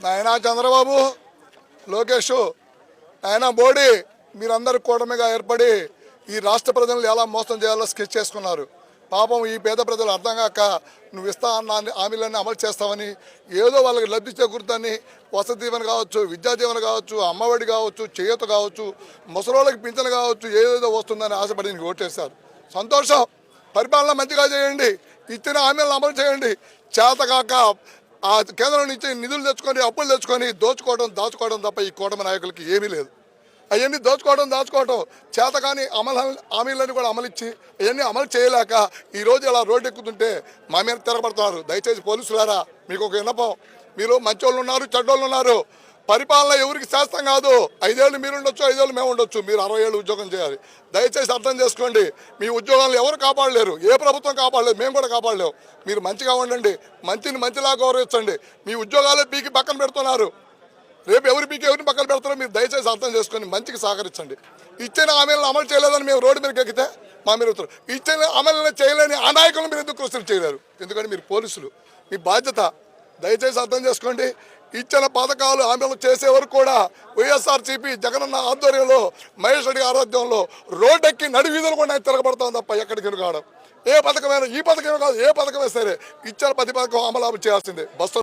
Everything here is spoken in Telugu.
నాయనా చంద్రబాబు, లోకేష్, ఆయన మోడీ, మీరందరూ కూటమిగా ఏర్పడి ఈ రాష్ట్ర ప్రజలను ఎలా మోసం చేయాలో స్కెచ్ చేసుకున్నారు. పాపం ఈ పేద ప్రజలు అర్థం కాక నువ్వు ఇస్తా అన్న హామీలన్నీ అమలు చేస్తామని, ఏదో వాళ్ళకి లబ్ధి చేకూరుతాని, వసతి దీవెన కావచ్చు, విద్యా దీవెన కావచ్చు, అమ్మఒడి కావచ్చు, చేయూత కావచ్చు, ముసలోళ్ళకి పింఛను కావచ్చు, ఏదేదో వస్తుందని ఆశపడి నీకు ఓటేశారు. సంతోషం, పరిపాలన మంచిగా చేయండి, ఇచ్చిన హామీలను అమలు చేయండి. చేతకాక ఆ కేంద్రం నుంచి నిధులు తెచ్చుకొని, అప్పులు తెచ్చుకొని దోచుకోవడం, దాచుకోవడం తప్ప ఈ కూటమి నాయకులకి ఏమీ లేదు. అవన్నీ దోచుకోవడం, దాచుకోవడం చేత కానీ హామీలన్నీ కూడా అమలిచ్చి అవన్నీ అమలు చేయలేక ఈరోజు ఇలా రోడ్డు ఎక్కుతుంటే మా మీద తిరగబడుతున్నారు. దయచేసి పోలీసులారా, మీకు ఒక విన్నపం, మీరు మంచోళ్ళు ఉన్నారు, చెడ్డోళ్ళు ఉన్నారు. పరిపాలన ఎవరికి శాస్త్రం కాదు. 5 ఏళ్ళు మీరు ఉండొచ్చు, 5 ఏళ్ళు మేము ఉండొచ్చు, మీరు 60 ఏళ్ళు ఉద్యోగం చేయాలి. దయచేసి అర్థం చేసుకోండి. మీ ఉద్యోగాలను ఎవరు కాపాడలేరు, ఏ ప్రభుత్వం కాపాడలేదు, మేము కూడా కాపాడలేము. మీరు మంచిగా ఉండండి, మంచిని మంచిలా గౌరవించండి. మీ ఉద్యోగాలే పీకి పక్కన పెడుతున్నారు. రేపు ఎవరిని పక్కన పెడతారో మీరు దయచేసి అర్థం చేసుకొని మంచికి సహకరించండి. ఇచ్చిన హామీలను అమలు చేయలేదని మేము రోడ్డు మీదకి ఎక్కితే మా మీరు ఇచ్చిన అమలు చేయలేని ఆ నాయకులను మీరు ఎందుకు క్వశ్చన్ చేయలేరు? ఎందుకంటే మీరు పోలీసులు, మీ బాధ్యత. దయచేసి అర్థం చేసుకోండి. ఇచ్చిన పథకాలు హామీలు చేసే వరకు కూడా వైఎస్ఆర్సీపీ జగనన్న ఆధ్వర్యంలో, మహేష్ రెడ్డి ఆరోగ్యంలో రోడ్డెక్కి నడివీధులు కూడా తిరగబడతాం తప్ప ఎక్కడికి కావడం. ఏ పథకమైనా, ఈ పథకమే కాదు, ఏ పథకమే సరే ఇచ్చిన ప్రతి పథకం అమలు చేయాల్సిందే. బస్సు